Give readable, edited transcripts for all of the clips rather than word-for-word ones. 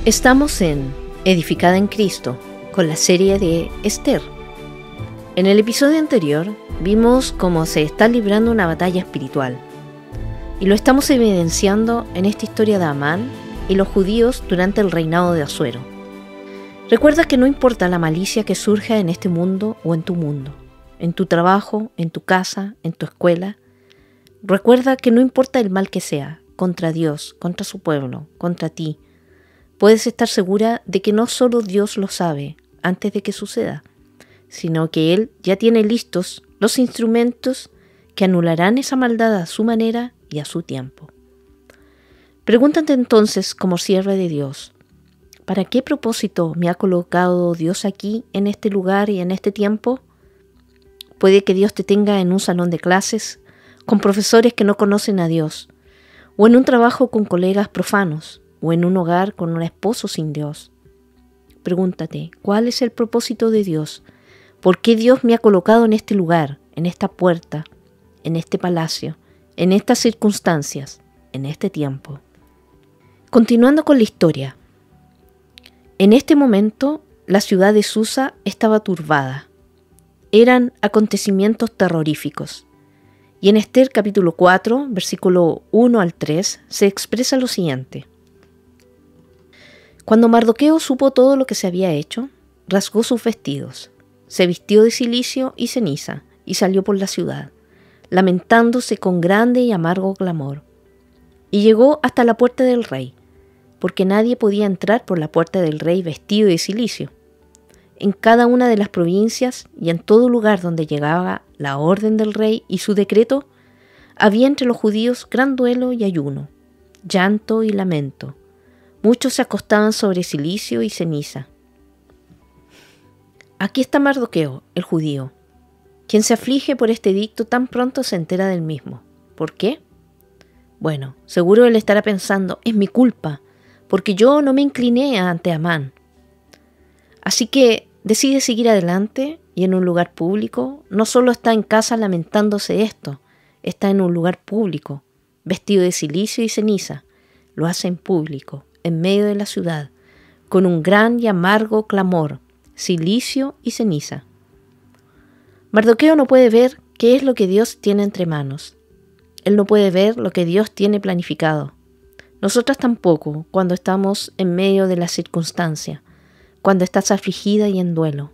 Estamos en Edificada en Cristo, con la serie de Esther. En el episodio anterior vimos cómo se está librando una batalla espiritual, y lo estamos evidenciando en esta historia de Amán y los judíos durante el reinado de Asuero. Recuerda que no importa la malicia que surja en este mundo o en tu mundo, en tu trabajo, en tu casa, en tu escuela. Recuerda que no importa el mal que sea, contra Dios, contra su pueblo, contra ti, puedes estar segura de que no solo Dios lo sabe antes de que suceda, sino que Él ya tiene listos los instrumentos que anularán esa maldad a su manera y a su tiempo. Pregúntate entonces, como sierva de Dios, ¿para qué propósito me ha colocado Dios aquí, en este lugar y en este tiempo? Puede que Dios te tenga en un salón de clases con profesores que no conocen a Dios, o en un trabajo con colegas profanos, o en un hogar con un esposo sin Dios. Pregúntate, ¿cuál es el propósito de Dios? ¿Por qué Dios me ha colocado en este lugar, en esta puerta, en este palacio, en estas circunstancias, en este tiempo? Continuando con la historia. En este momento, la ciudad de Susa estaba turbada. Eran acontecimientos terroríficos. Y en Esther capítulo 4, versículo 1 al 3, se expresa lo siguiente. Cuando Mardoqueo supo todo lo que se había hecho, rasgó sus vestidos, se vistió de cilicio y ceniza y salió por la ciudad, lamentándose con grande y amargo clamor. Y llegó hasta la puerta del rey, porque nadie podía entrar por la puerta del rey vestido de cilicio. En cada una de las provincias y en todo lugar donde llegaba la orden del rey y su decreto, había entre los judíos gran duelo y ayuno, llanto y lamento. Muchos se acostaban sobre cilicio y ceniza. Aquí está Mardoqueo, el judío, quien se aflige por este edicto tan pronto se entera del mismo. ¿Por qué? Bueno, seguro él estará pensando, es mi culpa, porque yo no me incliné ante Amán. Así que decide seguir adelante y en un lugar público, no solo está en casa lamentándose de esto, está en un lugar público, vestido de cilicio y ceniza, lo hace en público, en medio de la ciudad, con un gran y amargo clamor, cilicio y ceniza. Mardoqueo no puede ver qué es lo que Dios tiene entre manos. Él no puede ver lo que Dios tiene planificado. Nosotras tampoco, cuando estamos en medio de la circunstancia, cuando estás afligida y en duelo.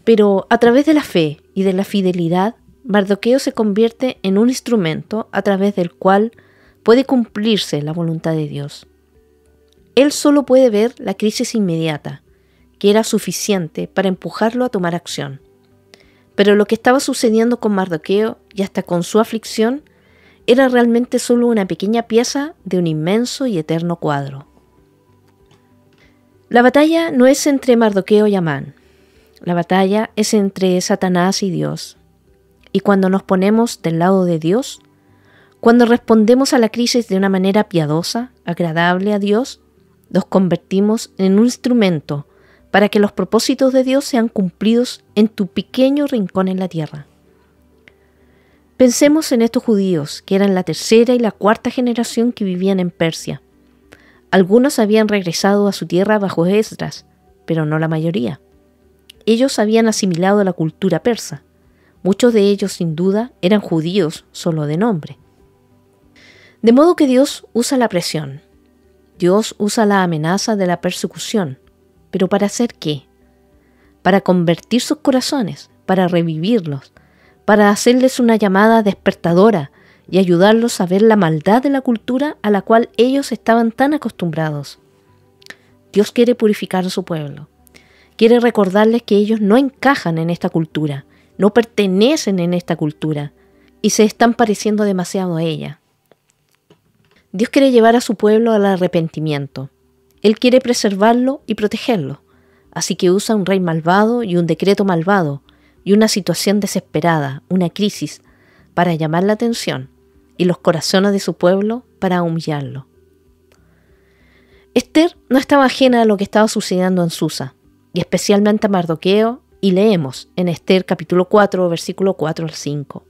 Pero a través de la fe y de la fidelidad, Mardoqueo se convierte en un instrumento a través del cual puede cumplirse la voluntad de Dios. Él solo puede ver la crisis inmediata, que era suficiente para empujarlo a tomar acción. Pero lo que estaba sucediendo con Mardoqueo y hasta con su aflicción era realmente solo una pequeña pieza de un inmenso y eterno cuadro. La batalla no es entre Mardoqueo y Amán. La batalla es entre Satanás y Dios. Y cuando nos ponemos del lado de Dios, cuando respondemos a la crisis de una manera piadosa, agradable a Dios, nos convertimos en un instrumento para que los propósitos de Dios sean cumplidos en tu pequeño rincón en la tierra. Pensemos en estos judíos, que eran la tercera y la cuarta generación que vivían en Persia. Algunos habían regresado a su tierra bajo Esdras, pero no la mayoría. Ellos habían asimilado la cultura persa. Muchos de ellos, sin duda, eran judíos solo de nombre. De modo que Dios usa la presión. Dios usa la amenaza de la persecución. ¿Pero para hacer qué? Para convertir sus corazones, para revivirlos, para hacerles una llamada despertadora y ayudarlos a ver la maldad de la cultura a la cual ellos estaban tan acostumbrados. Dios quiere purificar a su pueblo. Quiere recordarles que ellos no encajan en esta cultura, no pertenecen en esta cultura y se están pareciendo demasiado a ella. Dios quiere llevar a su pueblo al arrepentimiento. Él quiere preservarlo y protegerlo. Así que usa un rey malvado y un decreto malvado y una situación desesperada, una crisis, para llamar la atención y los corazones de su pueblo para humillarlo. Esther no estaba ajena a lo que estaba sucediendo en Susa, y especialmente a Mardoqueo, y leemos en Esther capítulo 4, versículo 4 al 5.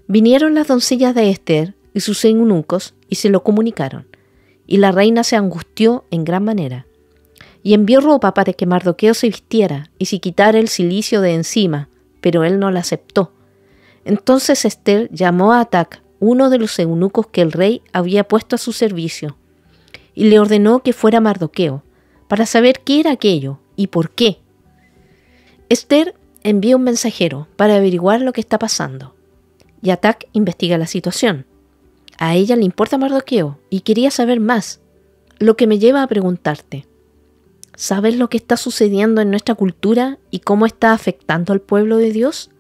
Vinieron las doncellas de Esther y sus eunucos y se lo comunicaron, y la reina se angustió en gran manera. y envió ropa para que Mardoqueo se vistiera y se quitara el cilicio de encima, pero él no la aceptó. Entonces Ester llamó a Atac, uno de los eunucos que el rey había puesto a su servicio, y le ordenó que fuera a Mardoqueo, para saber qué era aquello y por qué. Ester envía un mensajero para averiguar lo que está pasando, y Atac investiga la situación. A ella le importa Mardoqueo y quería saber más, lo que me lleva a preguntarte, ¿sabes lo que está sucediendo en nuestra cultura y cómo está afectando al pueblo de Dios?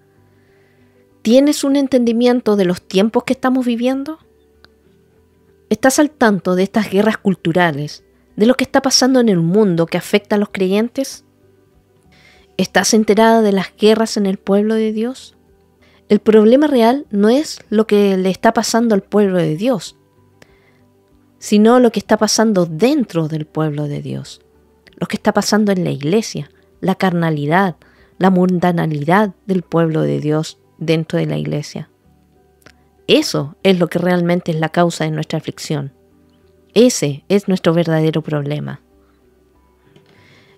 ¿Tienes un entendimiento de los tiempos que estamos viviendo? ¿Estás al tanto de estas guerras culturales, de lo que está pasando en el mundo que afecta a los creyentes? ¿Estás enterada de las guerras en el pueblo de Dios? El problema real no es lo que le está pasando al pueblo de Dios, sino lo que está pasando dentro del pueblo de Dios, lo que está pasando en la iglesia, la carnalidad, la mundanalidad del pueblo de Dios dentro de la iglesia. Eso es lo que realmente es la causa de nuestra aflicción. Ese es nuestro verdadero problema.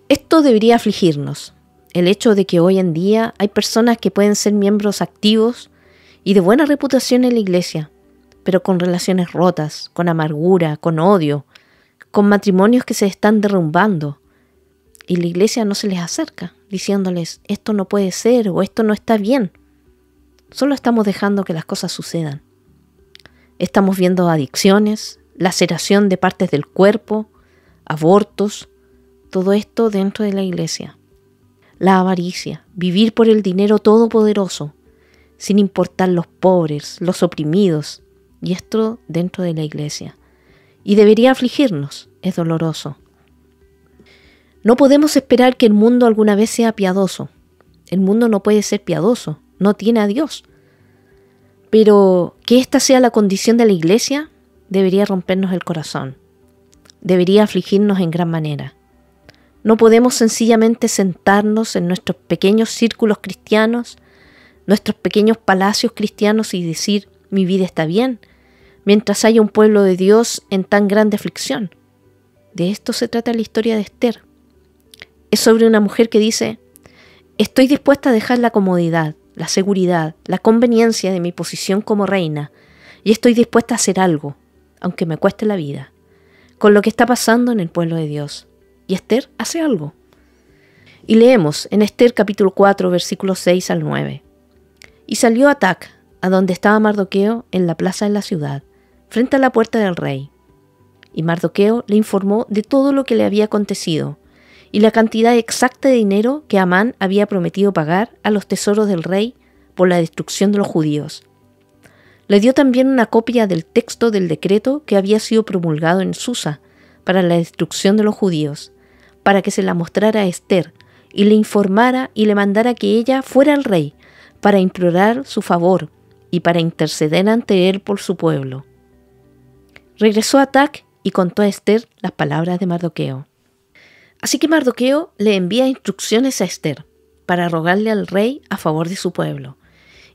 Esto debería afligirnos, el hecho de que hoy en día hay personas que pueden ser miembros activos y de buena reputación en la iglesia, pero con relaciones rotas, con amargura, con odio, con matrimonios que se están derrumbando, y la iglesia no se les acerca, diciéndoles, esto no puede ser o esto no está bien. Solo estamos dejando que las cosas sucedan. Estamos viendo adicciones, laceración de partes del cuerpo, abortos, todo esto dentro de la iglesia. La avaricia, vivir por el dinero todopoderoso, sin importar los pobres, los oprimidos, y esto dentro de la iglesia. Y debería afligirnos, es doloroso. No podemos esperar que el mundo alguna vez sea piadoso. El mundo no puede ser piadoso, no tiene a Dios. Pero que esta sea la condición de la iglesia, debería rompernos el corazón. Debería afligirnos en gran manera. No podemos sencillamente sentarnos en nuestros pequeños círculos cristianos, nuestros pequeños palacios cristianos y decir, mi vida está bien, mientras haya un pueblo de Dios en tan grande aflicción. De esto se trata la historia de Ester. Es sobre una mujer que dice, estoy dispuesta a dejar la comodidad, la seguridad, la conveniencia de mi posición como reina, y estoy dispuesta a hacer algo, aunque me cueste la vida, con lo que está pasando en el pueblo de Dios. Y Ester hace algo. Y leemos en Ester capítulo 4, versículos 6 al 9. Y salió Atac, a donde estaba Mardoqueo, en la plaza de la ciudad, frente a la puerta del rey. Y Mardoqueo le informó de todo lo que le había acontecido, y la cantidad exacta de dinero que Amán había prometido pagar a los tesoros del rey por la destrucción de los judíos. Le dio también una copia del texto del decreto que había sido promulgado en Susa para la destrucción de los judíos, para que se la mostrara a Ester, y le informara y le mandara que ella fuera al rey, para implorar su favor y para interceder ante él por su pueblo. Regresó a Atac y contó a Ester las palabras de Mardoqueo. Así que Mardoqueo le envía instrucciones a Ester para rogarle al rey a favor de su pueblo.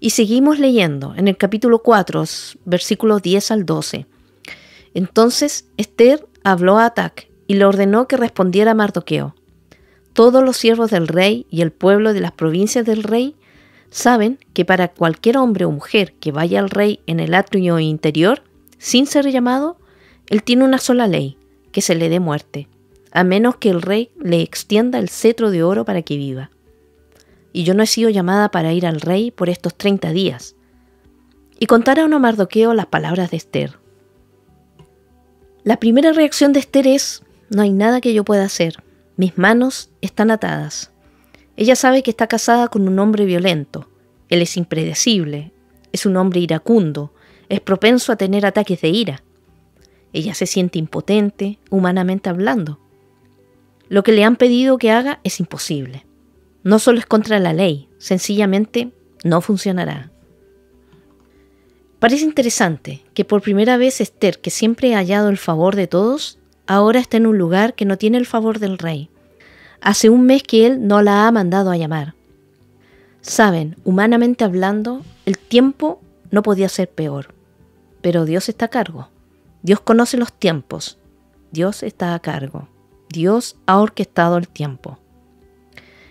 Y seguimos leyendo en el capítulo 4, versículos 10 al 12. Entonces Ester habló a Atac y le ordenó que respondiera a Mardoqueo. Todos los siervos del rey y el pueblo de las provincias del rey saben que para cualquier hombre o mujer que vaya al rey en el atrio interior, sin ser llamado, él tiene una sola ley, que se le dé muerte, a menos que el rey le extienda el cetro de oro para que viva. Y yo no he sido llamada para ir al rey por estos 30 días. Y contaron a Mardoqueo las palabras de Ester. La primera reacción de Ester es, no hay nada que yo pueda hacer, mis manos están atadas. Ella sabe que está casada con un hombre violento, él es impredecible, es un hombre iracundo, es propenso a tener ataques de ira. Ella se siente impotente, humanamente hablando. Lo que le han pedido que haga es imposible. No solo es contra la ley, sencillamente no funcionará. Parece interesante que por primera vez Ester, que siempre ha hallado el favor de todos, ahora está en un lugar que no tiene el favor del rey. Hace un mes que él no la ha mandado a llamar. Saben, humanamente hablando, el tiempo no podía ser peor. Pero Dios está a cargo. Dios conoce los tiempos. Dios está a cargo. Dios ha orquestado el tiempo.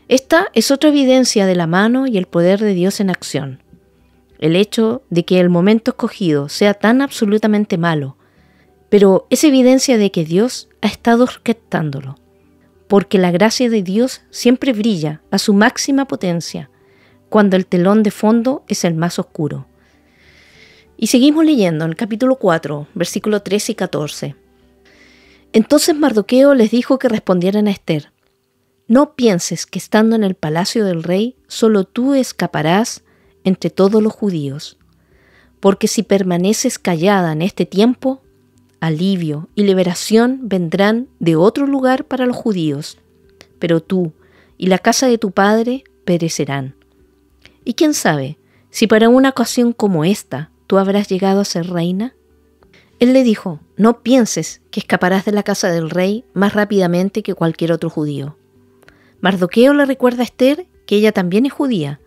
Esta es otra evidencia de la mano y el poder de Dios en acción. El hecho de que el momento escogido sea tan absolutamente malo, pero es evidencia de que Dios ha estado orquestándolo, porque la gracia de Dios siempre brilla a su máxima potencia cuando el telón de fondo es el más oscuro. Y seguimos leyendo en el capítulo 4, versículos 13 y 14. Entonces Mardoqueo les dijo que respondieran a Ester: no pienses que estando en el palacio del rey, solo tú escaparás entre todos los judíos, porque si permaneces callada en este tiempo, alivio y liberación vendrán de otro lugar para los judíos, pero tú y la casa de tu padre perecerán. Y quién sabe si para una ocasión como esta tú habrás llegado a ser reina. Él le dijo: no pienses que escaparás de la casa del rey más rápidamente que cualquier otro judío. Mardoqueo le recuerda a Ester que ella también es judía,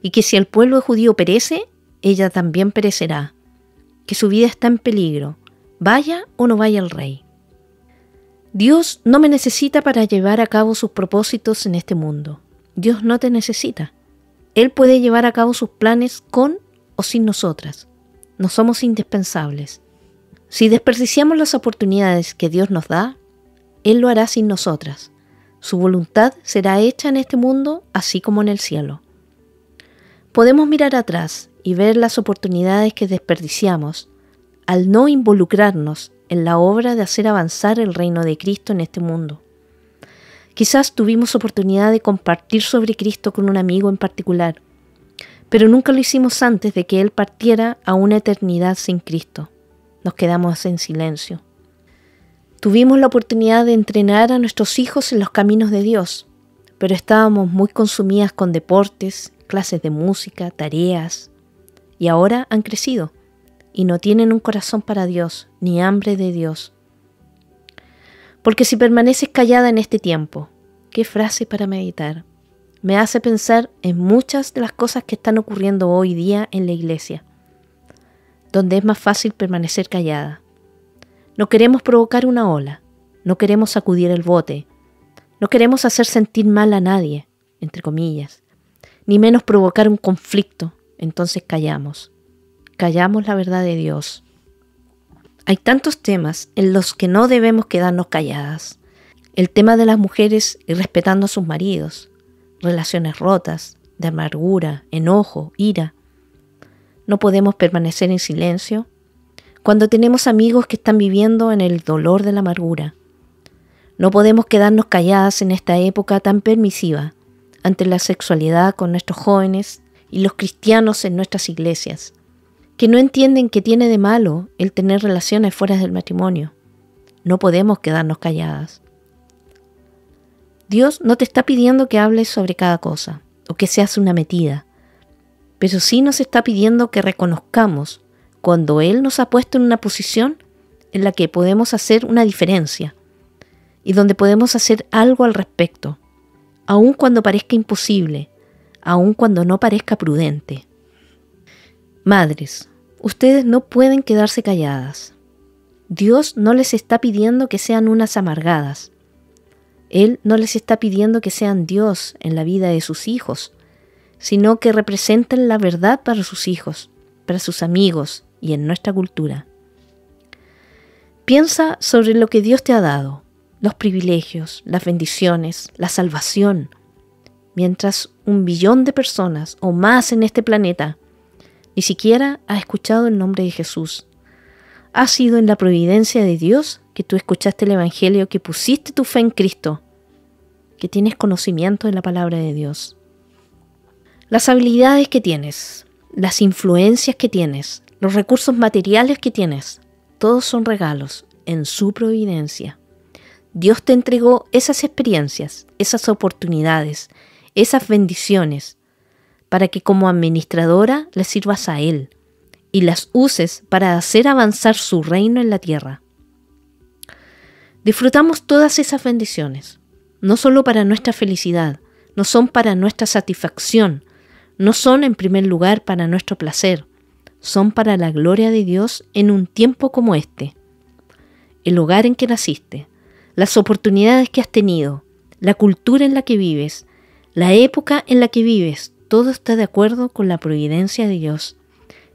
y que si el pueblo judío perece, ella también perecerá, que su vida está en peligro, vaya o no vaya el rey. Dios no me necesita para llevar a cabo sus propósitos en este mundo. Dios no te necesita. Él puede llevar a cabo sus planes con o sin nosotras. No somos indispensables. Si desperdiciamos las oportunidades que Dios nos da, Él lo hará sin nosotras. Su voluntad será hecha en este mundo así como en el cielo. Podemos mirar atrás y ver las oportunidades que desperdiciamos al no involucrarnos en la obra de hacer avanzar el reino de Cristo en este mundo. Quizás tuvimos oportunidad de compartir sobre Cristo con un amigo en particular, pero nunca lo hicimos antes de que Él partiera a una eternidad sin Cristo. Nos quedamos en silencio. Tuvimos la oportunidad de entrenar a nuestros hijos en los caminos de Dios, pero estábamos muy consumidas con deportes, clases de música, tareas, y ahora han crecido y no tienen un corazón para Dios, ni hambre de Dios. Porque si permaneces callada en este tiempo, qué frase para meditar, me hace pensar en muchas de las cosas que están ocurriendo hoy día en la iglesia, donde es más fácil permanecer callada. No queremos provocar una ola, no queremos sacudir el bote, no queremos hacer sentir mal a nadie, entre comillas, ni menos provocar un conflicto, entonces callamos la verdad de Dios. Hay tantos temas en los que no debemos quedarnos calladas. El tema de las mujeres irrespetando a sus maridos, relaciones rotas, de amargura, enojo, ira. No podemos permanecer en silencio cuando tenemos amigos que están viviendo en el dolor de la amargura. No podemos quedarnos calladas en esta época tan permisiva ante la sexualidad con nuestros jóvenes y los cristianos en nuestras iglesias, que no entienden qué tiene de malo el tener relaciones fuera del matrimonio. No podemos quedarnos calladas. Dios no te está pidiendo que hables sobre cada cosa o que seas una metida, pero sí nos está pidiendo que reconozcamos cuando Él nos ha puesto en una posición en la que podemos hacer una diferencia y donde podemos hacer algo al respecto, aun cuando parezca imposible, aun cuando no parezca prudente. Madres, ustedes no pueden quedarse calladas. Dios no les está pidiendo que sean unas amargadas. Él no les está pidiendo que sean Dios en la vida de sus hijos, sino que representen la verdad para sus hijos, para sus amigos y en nuestra cultura. Piensa sobre lo que Dios te ha dado, los privilegios, las bendiciones, la salvación, mientras 1 billón de personas o más en este planeta ni siquiera ha escuchado el nombre de Jesús. Ha sido en la providencia de Dios que tú escuchaste el Evangelio, que pusiste tu fe en Cristo, que tienes conocimiento de la palabra de Dios. Las habilidades que tienes, las influencias que tienes, los recursos materiales que tienes, todos son regalos en su providencia. Dios te entregó esas experiencias, esas oportunidades, esas bendiciones, para que como administradora les sirvas a Él y las uses para hacer avanzar su reino en la tierra. Disfrutamos todas esas bendiciones, no solo para nuestra felicidad, no son para nuestra satisfacción, no son en primer lugar para nuestro placer, son para la gloria de Dios en un tiempo como este. El hogar en que naciste, las oportunidades que has tenido, la cultura en la que vives, la época en la que vives, todo está de acuerdo con la providencia de Dios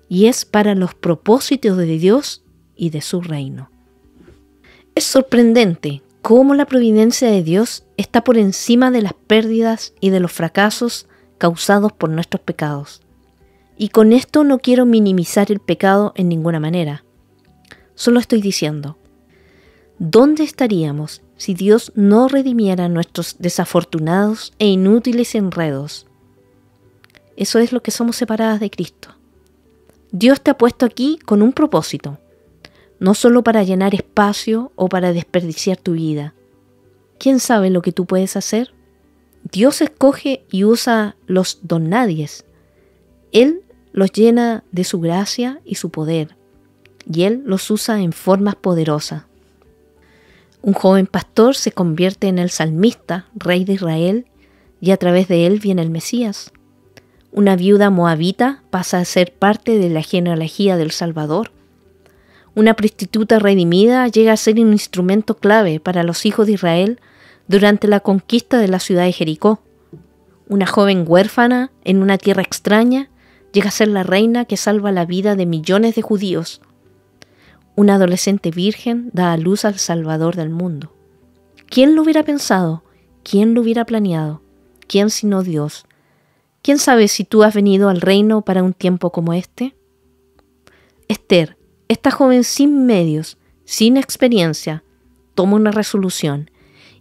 y es para los propósitos de Dios y de su reino. Es sorprendente cómo la providencia de Dios está por encima de las pérdidas y de los fracasos causados por nuestros pecados. Y con esto no quiero minimizar el pecado en ninguna manera. Solo estoy diciendo, ¿dónde estaríamos si Dios no redimiera nuestros desafortunados e inútiles enredos? Eso es lo que somos separadas de Cristo. Dios te ha puesto aquí con un propósito, no solo para llenar espacio o para desperdiciar tu vida. ¿Quién sabe lo que tú puedes hacer? Dios escoge y usa los donadies. Él los llena de su gracia y su poder, y Él los usa en formas poderosas. Un joven pastor se convierte en el salmista, rey de Israel, y a través de él viene el Mesías. Una viuda moabita pasa a ser parte de la genealogía del Salvador. Una prostituta redimida llega a ser un instrumento clave para los hijos de Israel durante la conquista de la ciudad de Jericó. Una joven huérfana en una tierra extraña llega a ser la reina que salva la vida de millones de judíos. Una adolescente virgen da a luz al Salvador del mundo. ¿Quién lo hubiera pensado? ¿Quién lo hubiera planeado? ¿Quién sino Dios? ¿Quién sabe si tú has venido al reino para un tiempo como este? Esther, esta joven sin medios, sin experiencia, toma una resolución.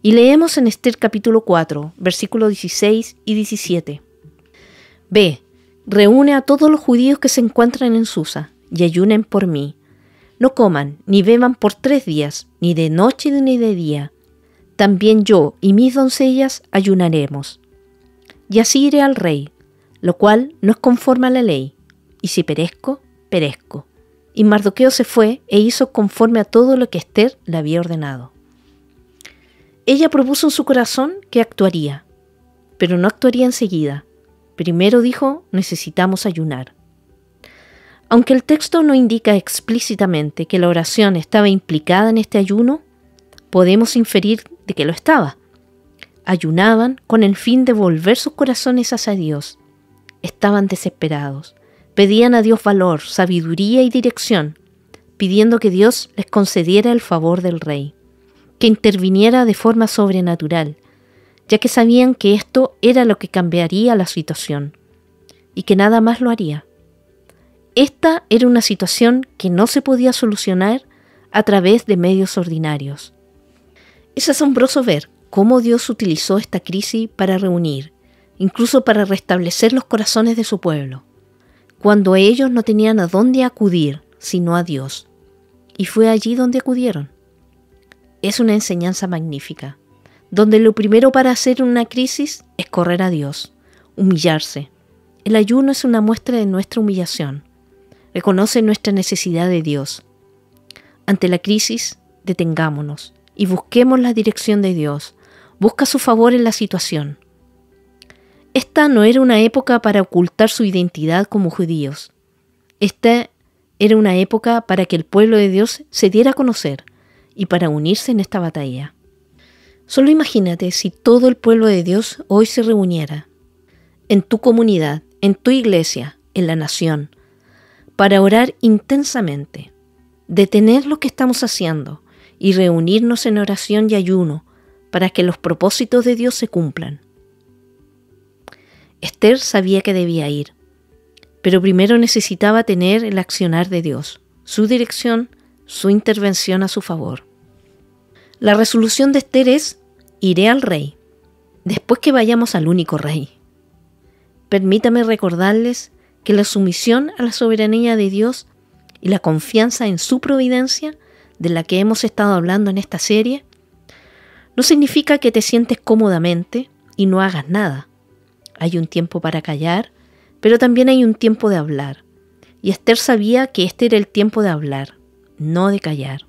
Y leemos en Esther capítulo 4, versículos 16 y 17. Ve, reúne a todos los judíos que se encuentran en Susa y ayunen por mí. No coman ni beban por 3 días, ni de noche ni de día. También yo y mis doncellas ayunaremos. Y así iré al rey, lo cual no es conforme a la ley, y si perezco, perezco. Y Mardoqueo se fue e hizo conforme a todo lo que Esther le había ordenado. Ella propuso en su corazón que actuaría, pero no actuaría enseguida. Primero dijo, necesitamos ayunar. Aunque el texto no indica explícitamente que la oración estaba implicada en este ayuno, podemos inferir de que lo estaba. Ayunaban con el fin de volver sus corazones hacia Dios. Estaban desesperados. Pedían a Dios valor, sabiduría y dirección, pidiendo que Dios les concediera el favor del rey, que interviniera de forma sobrenatural, ya que sabían que esto era lo que cambiaría la situación, y que nada más lo haría. Esta era una situación que no se podía solucionar a través de medios ordinarios. Es asombroso ver cómo Dios utilizó esta crisis para reunir, incluso para restablecer los corazones de su pueblo, cuando ellos no tenían a dónde acudir sino a Dios. Y fue allí donde acudieron. Es una enseñanza magnífica, donde lo primero para hacer una crisis es correr a Dios, humillarse. El ayuno es una muestra de nuestra humillación. Reconoce nuestra necesidad de Dios. Ante la crisis, detengámonos y busquemos la dirección de Dios. Busca su favor en la situación. Esta no era una época para ocultar su identidad como judíos. Esta era una época para que el pueblo de Dios se diera a conocer y para unirse en esta batalla. Solo imagínate si todo el pueblo de Dios hoy se reuniera en tu comunidad, en tu iglesia, en la nación, para orar intensamente, detener lo que estamos haciendo y reunirnos en oración y ayuno para que los propósitos de Dios se cumplan. Esther sabía que debía ir, pero primero necesitaba tener el accionar de Dios, su dirección, su intervención a su favor. La resolución de Esther es: iré al rey, después que vayamos al único rey. Permítame recordarles que la sumisión a la soberanía de Dios y la confianza en su providencia, de la que hemos estado hablando en esta serie, no significa que te sientes cómodamente y no hagas nada. Hay un tiempo para callar, pero también hay un tiempo de hablar. Y Esther sabía que este era el tiempo de hablar, no de callar.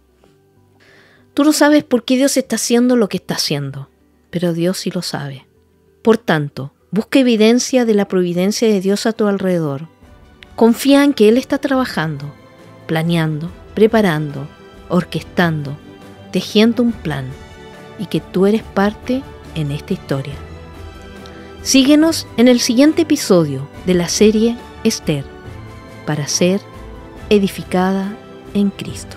Tú no sabes por qué Dios está haciendo lo que está haciendo, pero Dios sí lo sabe. Por tanto, busca evidencia de la providencia de Dios a tu alrededor. Confía en que Él está trabajando, planeando, preparando, orquestando, tejiendo un plan. y que tú eres parte en esta historia. Síguenos en el siguiente episodio de la serie Esther, para ser edificada en Cristo.